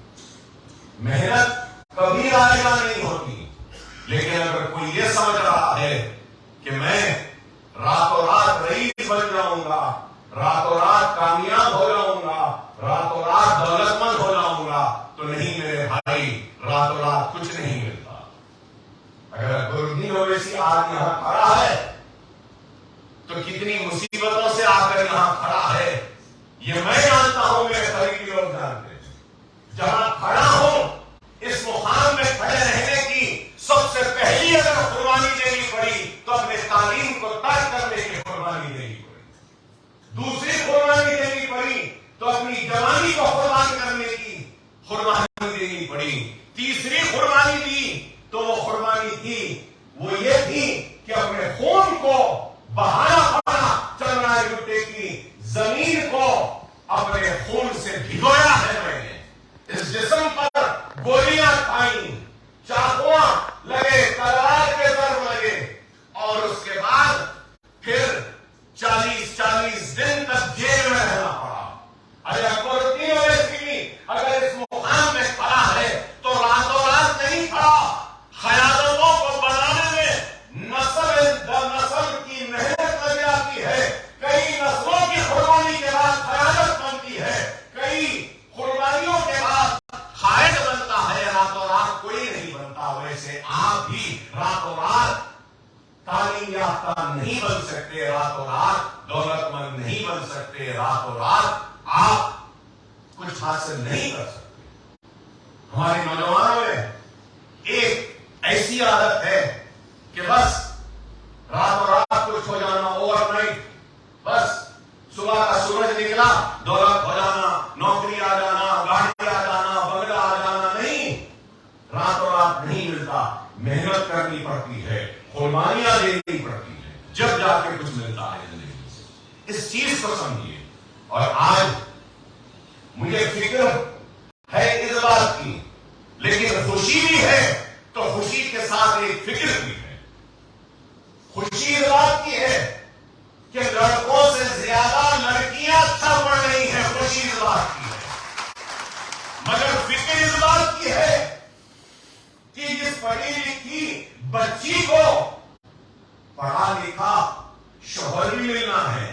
محنت کبھی آئے گا نہیں ہوتی. لیکن اگر کوئی یہ سمجھ رہا ہے کہ میں راتوں رات رئیس بن جاؤں گا, راتوں رات کامیاب ہو جاؤں گا, راتوں رات دولت مند ہو جاؤں گا, تو نہیں میرے بھائی, راتوں رات کچھ نہیں ملتا. اگر گردین اویسی آج یہاں کھڑا ہے تو کتنی مصیبتوں سے آ کر یہاں کھڑا ہے یہ میں جانتا ہوں, میرے قریبی لوگ جانتے ہیں. جہاں کھڑا ہوں اس مقام میں کھڑے رہنے کی سب سے پہلی اگر قربانی دینی پڑی تو اپنے تعلیم کو ترک کرنے کی قربانی دینی پڑی. دوسری قربانی دینی پڑی تو اپنی جوانی کو قربان کرنے کی قربانی دینی پڑی. تیسری قربانی دی تو وہ قربانی تھی, وہ یہ تھی کہ اپنے خون کو بہانا پڑا. چندرا گٹے کی زمین کو اپنے خون سے بھگویا ہے میں نے, اس جسم پر گولیاں کھائیں, چاقواں لگے, تلوار کے ضرب لگے, اور اس کے بعد پھر 40 دن تک جیل میں رہنا پڑا. اگر اس مقام میں کھڑا ہے تو راتوں رات نہیں کھڑا. خیالوں کو بنانے میں نسل کی محنت لگ جاتی ہے, کئی نسلوں کی قربانی کے بعد قیادت بنتی ہے, کئی قربانیوں کے بعد قائد بنتا ہے. راتوں رات کوئی نہیں بنتا. ویسے آپ بھی راتوں رات تعلیم یافتہ نہیں بن سکتے, راتوں رات دولت مند نہیں بن سکتے, راتوں رات آپ کچھ حاصل نہیں کر سکتے. ہمارے نوجوانوں میں ایک ایسی عادت ہے کہ بس راتوں رات کچھ ہو جانا, اوور نائٹ, بس صبح کا سورج نکلا دولت ہو جانا, نوکری آ جانا, گاڑی آ جانا, بنگلہ آ جانا. نہیں, راتوں رات نہیں ملتا. محنت کرنی پڑتی ہے, قربانیاں دینی پڑتی ہے, جب جا کے کچھ ملتا ہے زندگی سے. اس چیز کو سمجھیے. اور آج مجھے فکر ہے اس بات کی، لیکن خوشی بھی ہے تو خوشی کے ساتھ ایک فکر بھی ہے۔ خوشی اس بات کی ہے کہ لڑکوں سے زیادہ لڑکیاں اچھا پڑھ رہی ہیں، خوشی اس بات کی ہے، مگر فکر اس بات کی ہے کہ جس پڑھی لکھی بچی کو پڑھا لکھا شوہر بھی ملنا ہے،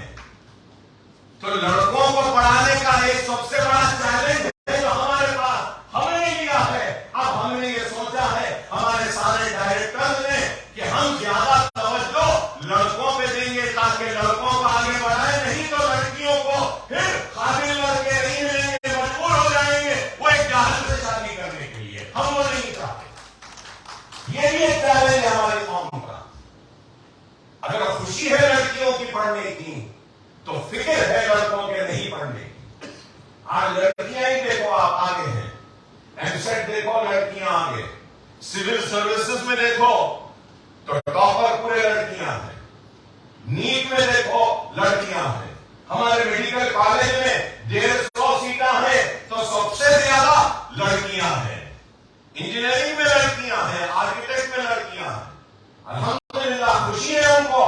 تو لڑکوں کو پڑھانے کا ایک سب سے بڑا چیلنج ہے جو ہمارے پاس ہم نے لیا ہے۔ اب ہم نے یہ سوچا ہے ہمارے سارے ڈائریکٹر نے کہ ہم زیادہ توجہ لڑکوں پہ دیں گے تاکہ لڑکوں کو آگے بڑھائیں، نہیں تو لڑکیوں کو پھر قابل لڑکے نہیں ملیں گے، مجبور ہو جائیں گے وہ ایک جاہل سے شادی کرنے کے لیے۔ ہم وہ نہیں چاہتے۔ یہ بھی ایک چیلنج ہے ہماری قوم کا۔ اگر خوشی ہے لڑکیوں کی پڑھنے کی تو فکر ہے لڑکوں کے نہیں پڑھنے کی۔ آج لڑکیاں ہی دیکھو آپ آگے ہیں، ایم سیٹ دیکھو لڑکیاں آگے، سول سروسز میں دیکھو تو ٹاپر پورے لڑکیاں ہیں، نیٹ میں دیکھو لڑکیاں ہیں، ہمارے میڈیکل کالج میں 150 سیٹاں ہیں تو سب سے زیادہ لڑکیاں ہیں، انجینئرنگ میں لڑکیاں ہیں، آرکیٹیکٹ میں لڑکیاں ہیں۔ الحمدللہ خوشی ہے ان کو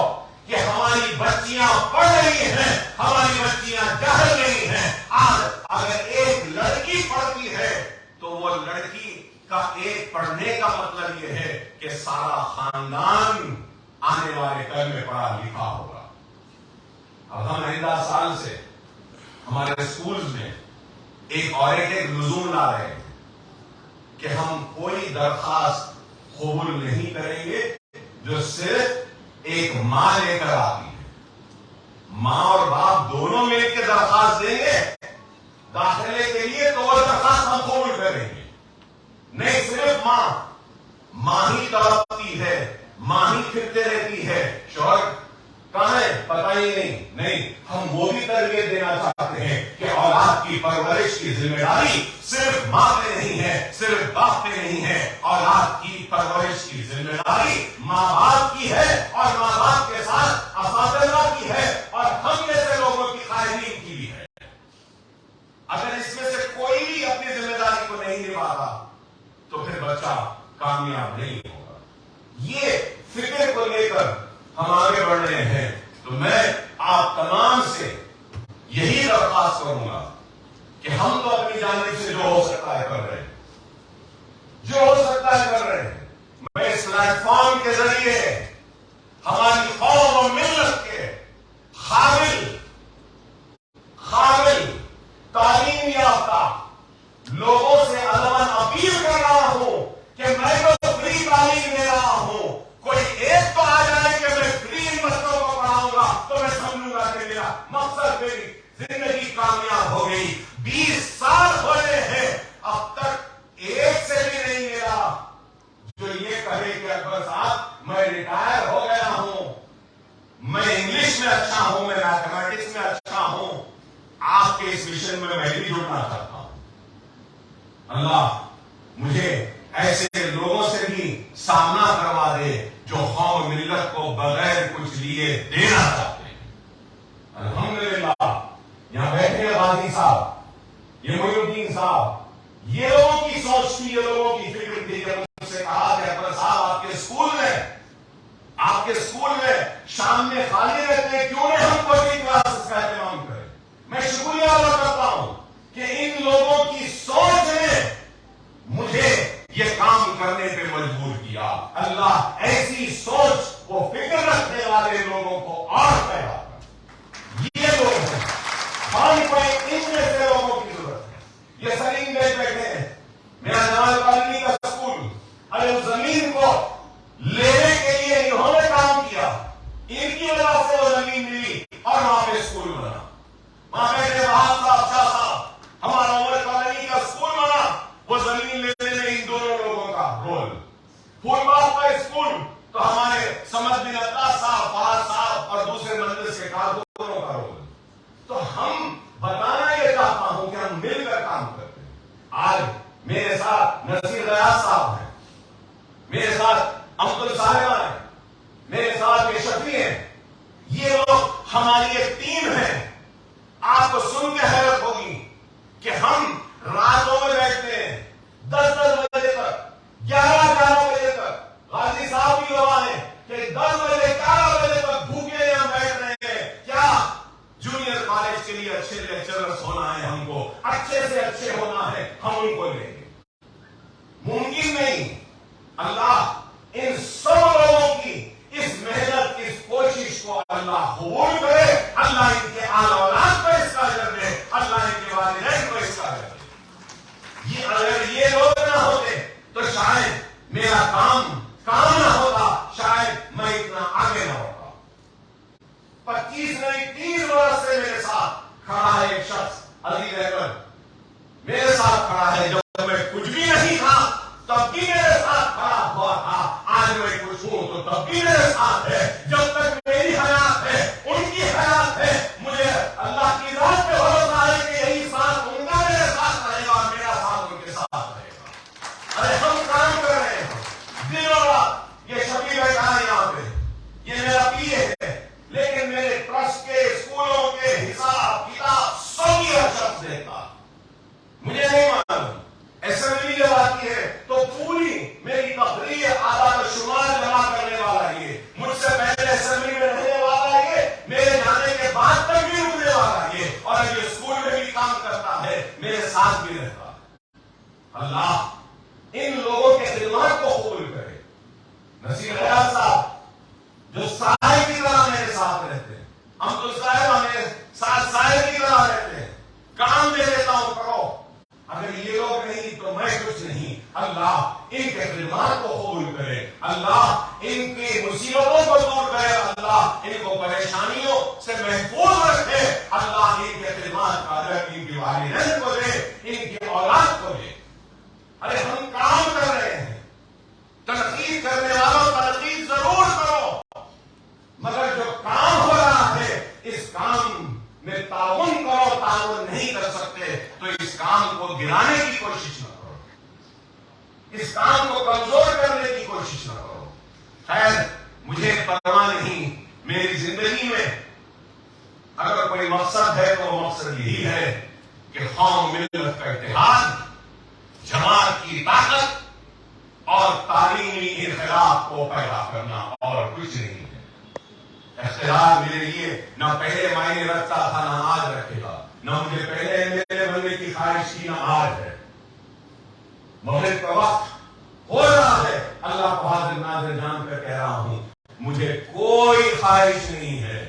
کہ ہماری بچیاں پڑھ رہی ہیں، ہماری بچیاں جاہل نہیں ہیں۔ آج اگر ایک لڑکی پڑھتی ہے تو وہ لڑکی کا ایک پڑھنے کا مطلب یہ ہے کہ سارا خاندان آنے والے کل میں پڑھا لکھا ہوگا۔ اب ہم آئندہ سال سے ہمارے اسکولز میں ایک لزوم لا رہے ہیں کہ ہم کوئی درخواست قبول نہیں کریں گے جو صرف ایک ماں لے کر آتی ہے۔ ماں اور باپ دونوں مل کے درخواست دیں گے داخلے کے لیے تو وہ درخواست ہم قبول کریں گے، نہیں صرف ماں ہی تڑپتی ہے، ماں ہی پھرتے رہتی ہے، شوہر کہاں ہے پتہ ہی نہیں، ہم وہ بھی تربیت دینا چاہتے ہیں کہ اولاد کی پرورش کی ذمہ داری صرف ماں پہ نہیں ہے، صرف باپ پہ نہیں ہے، اولاد کی پرورش کی ذمہ داری ماں باپ کی ہے اور ماں باپ کے ساتھ اساتذہ کی ہے اور ہم جیسے لوگوں کی قائدین کی بھی ہے۔ اگر اس میں سے کوئی بھی اپنی ذمہ داری کو نہیں نبھاتا تو پھر بچہ کامیاب نہیں ہوگا۔ یہ فکر کو لے کر ہم آگے بڑھ رہے ہیں، تو میں آپ تمام سے یہی درخواست کروں گا کہ ہم تو اپنی جانب سے جو ہو سکتا ہے کر رہے ہیں، جو ہو سکتا ہے کر رہے ہیں۔ میں اس پلیٹ فارم کے ذریعے ہماری قوم و ملت کے قابل تعلیم یافتہ لوگوں سے عدمن اپیل کر رہا ہوں کہ میں تو فری تعلیم دے رہا ہوں، کوئی ایک تو آ جائے کہ میں فری ان بچوں کو پڑھاؤں گا تو میں سمجھوں گا کہ میرا مقصد میری زندگی کامیاب ہو گئی۔ 20 سال ہو رہے ہیں اب تک ایک سے بھی نہیں ملا جو یہ کہے کہ اکبر صاحب میں ریٹائر ہو گیا ہوں، میں انگلش میں اچھا ہوں، میں میتھمیٹکس میں اچھا ہوں، آپ کے اس مشن میں بھی جڑنا چاہتا ہوں۔ اللہ مجھے ایسے لوگوں سے بھی سامنا کروا دے جو قوم ملت کو بغیر کچھ لیے دینا چاہتے ہیں۔ الحمدللہ یہاں بیٹھے غازی صاحب، یہ معین الدین صاحب، یہ لوگوں کی سوچ تھی، یہ لوگوں کی فکر تھی کہ مجھ سے کہا کہ اکبر صاحب آپ کے اسکول میں شام میں خالی رہتے ہیں، کیوں نہیں ہم کوچنگ کلاسز کا اہتمام کریں۔ میں شکریہ ادا کرتا ہوں کہ ان لوگوں کی سوچ نے مجھے یہ کام کرنے پہ مجبور کیا۔ اللہ ایسی سوچ و فکر رکھنے والے لوگوں کو اور پیدا کر۔ یہ لوگ ہیں، ہم کو ان جیسے لوگوں کی ضرورت ہے۔ یہ سلیم بیٹھ بیٹھے ہیں، میرا جمال کالونی کا اسکول، ارے اس زمین کو لینے کے لیے انہوں نے کام کیا، ان کی وجہ سے وہ زمین ملی اور وہاں پہ اسکول بنا۔ وہاں بیٹھے بہاد صاحب، شاہ صاحب، ہمارا عمر کالونی کا اسکول بنا، وہ زمین لینے میں ان دونوں لوگوں کا رول۔ پھول باغ کا اسکول تو ہمارے سمد بن عطا صاحب، فہد صاحب اور دوسرے مندرس کے کارکنوں کا رول۔ تو ہم بتانا یہ چاہتا ہوں کہ ہم مل کر کام کرتے ہیں۔ آج میرے ساتھ نصیر ریاض صاحب ہیں، میرے ساتھ امجد صاحبہ ہیں، میرے ساتھ شفیع ہیں، یہ لوگ ہماری ایک ٹیم ہے۔ آپ کو سن کے حیرت ہوگی کہ ہم اللہ قبول کرے، اللہ ان کے آل اولاد کو اس کا اجر دے، اللہ ان کے والدین کو اس کا اجر دے۔ یہ اگر یہ لوگ نہ ہوتے تو شاید میرا کام نہ ہوتا، شاید میں اتنا آگے نہ ہوتا۔ 25 نہیں 30 برس سے میرے ساتھ کھڑا ہے ایک شخص، عزیز احمد میرے ساتھ کھڑا ہے، جب میں کچھ بھی نہیں تھا تب بھی میرے ساتھ کھڑا ہوا تھا، آج میں کچھ ہوں تو تب بھی میرے ساتھ ہے، جب تک میری حیات ہے ان کی حیات ہے، مجھے اللہ کی ذات پہ بھروسہ ہے کہ یہی ساتھ ان کا میرے ساتھ رہے گا اور میرا ساتھ ان کے ساتھ رہے گا۔ ارے ہم کام کر رہے ہیں دن اور رات، یہ شبیر بیٹھا ہے یہاں پہ، یہ میرا پی ہے، لیکن میرے ٹرسٹ کے اسکولوں کے حساب کتاب سب یہ شخص دیتا، مجھے نہیں معلوم۔ اسمبلی جب آتی ہے تو پوری میری تقریر اعداد و شمار جمع کرنے والا یہ، مجھ سے پہلے اسمبلی میں رہنے والا یہ، میرے جانے کے بعد تک بھی رکنے والا یہ، اور یہ اسکول میں بھی کام کرتا ہے، میرے ساتھ بھی رہتا ہے۔ اللہ ان لوگوں کے خدمات کو قبول کرے۔ نصیر خیال صاحب جو سائے کی طرح میرے ساتھ رہتے ہیں، ہم تو صاحب ہمیں ساتھ سائے کی طرح رہتے ہیں، کام دے دیتا ہوں کرو، اگر یہ لوگ نہیں تو میں کچھ نہیں۔ اللہ ان کے خدمات کو قبول کرے، اللہ ان کی مصیبتوں کو دور کرے، اللہ ان کو پریشانیوں سے محفوظ رکھے، اللہ ان کے خدمات کا اجر ان کی والدین کو دے، ان کی اولاد کو دے۔ ارے ہم کام کر رہے ہیں، تنقید کرنے والوں تنقید ضرور کرو، مگر جو کام ہو رہا ہے اس کام میں تعاون کرو، تعاون نہیں کر سکتے تو اس کام کو گرانے کی کوشش نہ کرو، اس کام کو کمزور کرنے کی کوشش نہ کرو۔ خیر مجھے پرواہ نہیں، میری زندگی میں اگر کوئی مقصد ہے تو وہ مقصد یہی ہے کہ قوم ملت کا اتحاد، جماعت کی طاقت اور تعلیمی انقلاب کو پیدا کرنا، اور کچھ نہیں ہے۔ اختیار میرے لیے نہ پہلے معنی رکھتا تھا نہ آج رکھے گا، نہ مجھے پہلے میرے بننے کی خواہش تھی نہ آج ہے۔ مغرب کا وقت ہو رہا ہے، اللہ کو حاضر ناظر جان کر کہہ رہا ہوں، مجھے کوئی خواہش نہیں ہے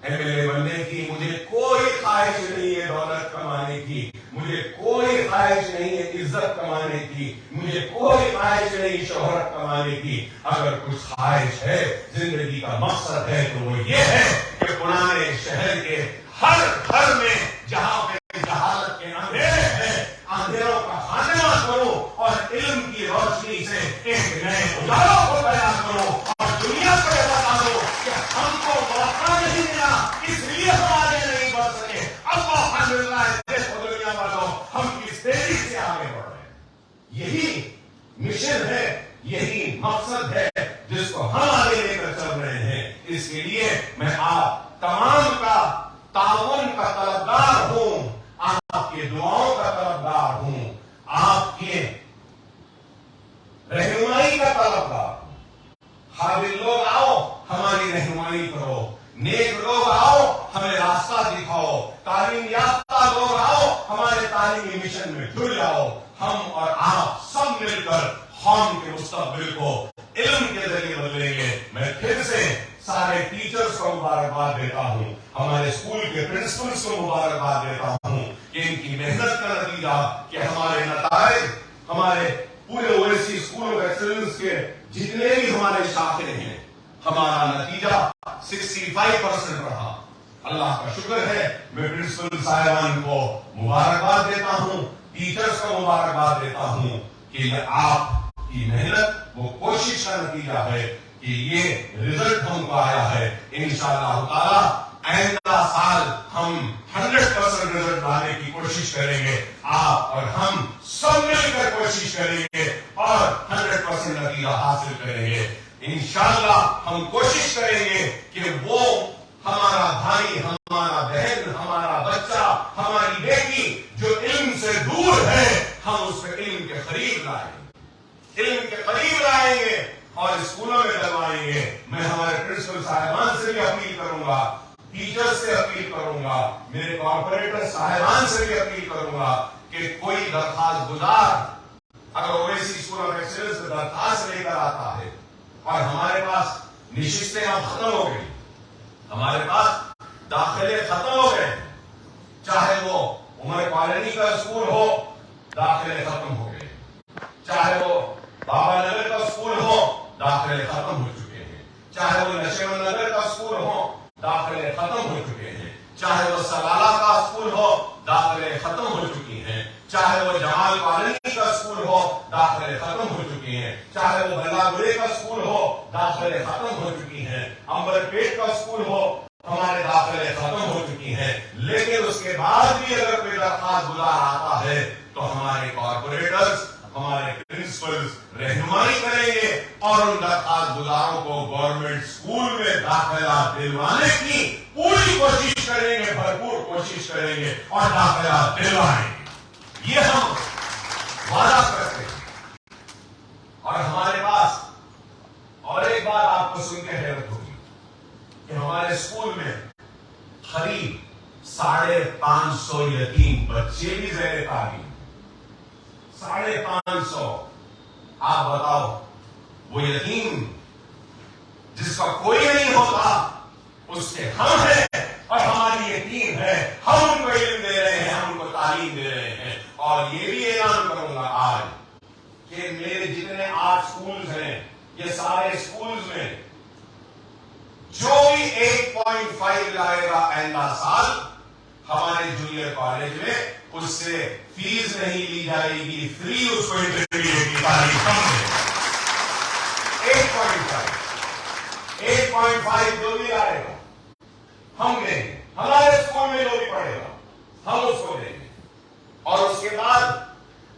MLA بننے کی، مجھے کوئی خواہش نہیں ہے دولت کمانے کی، مجھے کوئی خواہش نہیں ہے عزت کمانے کی، مجھے کوئی خواہش نہیں شہرت کمانے کی۔ اگر کچھ خواہش ہے، زندگی کا مقصد ہے تو وہ یہ ہے کہ پرانے شہر کے ہر گھر میں جہاں پہ جہالت کے اندھیرے ہیں، اندھیروں کا خاتمہ کرو اور علم کی روشنی سے ایک نئے اجالوں کو پیدا کرو، اور دنیا کو بتا دو کہ ہم کو موقع نہیں ملا اس لیے ہم آگے نہیں بڑھ سکے، الحمدللہ دیکھو دنیا والوں ہم کس تیزی سے آگے بڑھ رہے ہیں۔ یہی مشن ہے، یہی مقصد ہے جس کو ہم آگے لے کر چل رہے ہیں۔ اس کے لیے میں آپ تمام کا تعاون کا طلبگار ہوں، آپ کے دعاؤں کا طلبگار ہوں، آپ کے رہنمائی کا طلبگار ہوں۔ قابل لوگ آؤ ہماری رہنمائی کرو، نیک لوگ آؤ ہمیں راستہ دکھاؤ، تعلیم یافتہ لوگ آؤ ہمارے تعلیمی مشن میں جڑ جاؤ۔ ہم اور آپ سب مل کر قوم کے مستقبل کو علم کے ذریعے بدلیں گے۔ میں پھر سے سارے ٹیچرز کو مبارکباد دیتا ہوں، ہمارے اسکول کے پرنسپلز کو مبارکباد دیتا ہوں کہ ان کی محنت کا نتیجہ کہ ہمارے نتائج، ہمارے پورے اویسی اسکول آف ایکسلنس کے جتنے بھی ہمارے شاخے ہیں، ہمارا نتیجہ 65% رہا۔ اللہ کا شکر ہے، میں پرنسپل صاحبان کو مبارکباد دیتا ہوں، ٹیچرز کو مبارکباد دیتا ہوں کہ یہ آپ کی محنت وہ کوشش کا نتیجہ ہے کہ یہ رزلٹ ہم کو آیا ہے۔ انشاءاللہ تعالی آئندہ سال ہم 100% رزلٹ لانے کی کوشش کریں گے، آپ اور ہم سب مل کر کوشش کریں گے اور 100% نتیجہ حاصل کریں گے۔ انشاءاللہ ہم کوشش کریں گے کہ وہ ہمارا بھائی، ہمارا بہن، ہمارا بچہ، ہماری بیٹی جو علم سے دور ہے، ہم اس کو علم کے قریب لائیں گے، علم کے قریب لائیں گے اور اسکولوں میں ڈلوائیں گے۔ میں ہمارے پرنسپل صاحبان سے بھی اپیل کروں گا، ٹیچر سے اپیل کروں گا، میرے کارپوریٹر صاحبان سے بھی اپیل کروں گا کہ کوئی درخواست گزار اگر اویسی اسکول آف ایکسلنس میں درخواست لے کر آتا ہے اور ہمارے پاس نشستیں اب ختم ہو گئی، ہمارے پاس داخلے ختم ہو گئے، چاہے وہ عمر کالونی کا اسکول ہو داخلے ختم ہو گئے، چاہے وہ بابا نگر کا اسکول ہو داخلے ختم ہو چکے ہیں، چاہے وہ نشیمن نگر کا اسکول ہو داخلے ختم ہو چکے ہیں، چاہے وہ سلالہ کا اسکول ہو داخلے ختم ہو چکی ہیں، چاہے وہ جمال کالونی کا اسکول ہو داخلے ختم ہو چکی ہیں، چاہے وہ بلا گڑے کا اسکول ہو داخلے ختم ہو چکی ہیں، امبر پیٹ کا اسکول ہو ہمارے داخلے ختم ہو چکی ہیں، لیکن اس کے بعد بھی اگر کوئی درخواست گزار آتا ہے تو ہمارے کارپوریٹرز، ہمارے پرنسپلز رہنمائی کریں گے اور ان درخواست گزاروں کو گورنمنٹ اسکول میں داخلہ دلوانے کی پوری کوشش کریں گے، بھرپور کوشش کریں گے اور داخلہ دلوائیں گے، یہ ہم وعدہ کرتے ہیں۔ اور ہمارے پاس اور ایک بات آپ کو سن کے حیرت ہوگی کہ ہمارے اسکول میں قریب 550 یتیم بچے بھی زیر تعلیم، 550۔ آپ بتاؤ، وہ یتیم جس کا کوئی نہیں ہوتا اس کے ہم ہیں اور ہماری یتیم ہے، ہم ان کو علم دے رہے ہیں، ہم ان کو تعلیم دے رہے ہیں۔ اور یہ بھی اعلان کروں گا آج کہ میرے جتنے 8 سکولز ہیں، یہ سارے سکولز میں جو بھی 8.5 لائے گا آئندہ سال ہمارے جونیئر کالج میں، اس سے فیس نہیں لی جائے گی، فری اس کو انٹرمیڈیٹ کی تعلیم ہم دیں۔ 8.5 جو بھی آئے گا ہم دیں گے، ہمارے اسکول میں جو بھی پڑھے گا ہم اس کو دیں گے۔ اور اس کے بعد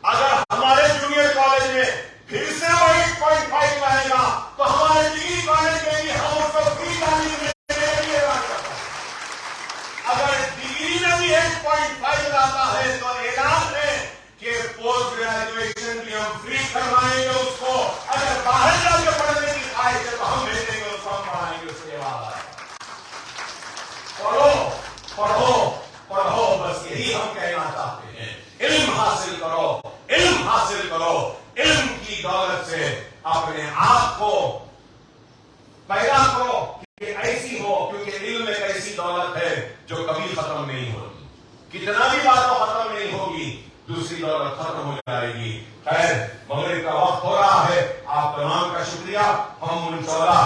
اگر ہمارے جونیئر کالج میں پھر سے وہ 8.5 لائے گا تو ہمارے ڈگری کالج میں بھی ہم اس کو فری تعلیم دینے کے لیے اعلان کرتا ہے۔ اگر ڈگری میں بھی 8.5 لاتا ہے تو اعلان ہے کہ پوسٹ گریجویشن بھی ہم فری کروائیں گے اس کو۔ اگر باہر جا کے پڑھنے کی خواہش ہے تو ہم بھیجیں گے، اس کو ہم پڑھائیں گے، اس کے بعد پڑھو پڑھو پڑھو، بس یہی ہم کہنا چاہتے ہیں۔ علم حاصل کرو، علم حاصل کرو، علم کی دولت سے اپنے آپ کو پیدا کرو کہ ایسی ہو، کیونکہ علم ایک ایسی دولت ہے جو کبھی ختم نہیں ہوگی، کتنا بھی باتوں ختم نہیں ہوگی، دوسری دولت ختم ہو جائے گی۔ خیر، مغرب کا وقت ہو رہا ہے، آپ تمام کا شکریہ۔ ہم ان 14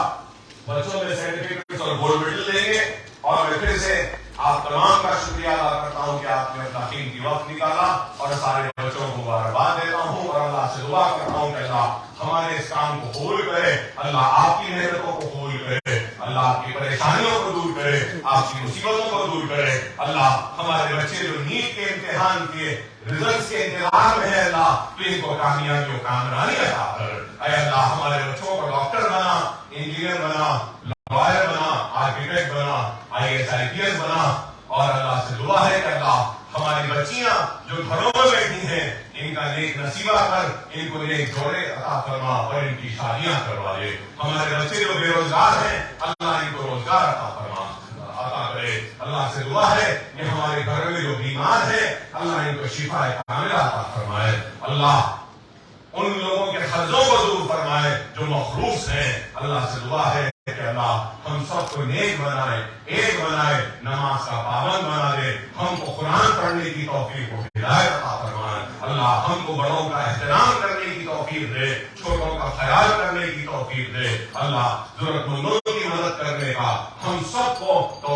بچوں میں سرٹیفکیٹ اور گولڈ میڈل دیں گے، اور میں پھر سے آپ تمام کا شکریہ ادا کرتا ہوں کہ آپ نے اپنا قیمتی وقت نکالا، اور سارے بچوں کو مبارکباد دیتا ہوں اور اللہ سے دعا کرتا ہوں کہ اللہ ہمارے اس کام کو قبول کرے، اللہ آپ کی محنتوں کو قبول کرے، اللہ آپ کی پریشانیوں کو دور کرے، آپ کی مصیبتوں کو دور کرے۔ اللہ ہمارے بچے جو نیٹ کے امتحان کے رزلٹس کے انتظار میں ہے، اللہ تو ان کو کامیابی و کامرانی عطا کر۔ اے اللہ ہمارے بچوں کو ڈاکٹر بنا، انجینئر بنا، لائر بنا، آرکیٹیکٹ بنا، IAS بنا، اور اللہ سے دعا ہے کہ اللہ ہماری بچیاں جو گھروں میں بیٹھی ہیں ان کا نیک نصیبہ کر، ان کو نیک جوڑے عطا فرما اور ان کی شادیاں کروا دے۔ ہمارے بچے جو بے روزگار ہیں اللہ ان کو روزگار عطا فرما عطا کرے۔ اللہ سے دعا ہے کہ ہمارے گھر میں جو بیمار ہیں اللہ ان کو شفا کاملہ عطا فرمائے۔ اللہ ان لوگوں کے قرضوں کو دور فرمائے جو مخلوص ہیں۔ اللہ سے دعا ہے کہ اللہ ہم سب کو نیک بنائے، ایک بنائے، نماز کا پابند بنا دے، ہم کو قرآن پڑھنے کی توفیق و ہدایت عطا فرمائے۔ اللہ ہم کو بڑوں کا احترام کرنے کی توفیق دے، چھوٹوں کا خیال کرنے کی توفیق دے۔ اللہ ضرورت مندوں کی مدد کرنے کا ہم سب کو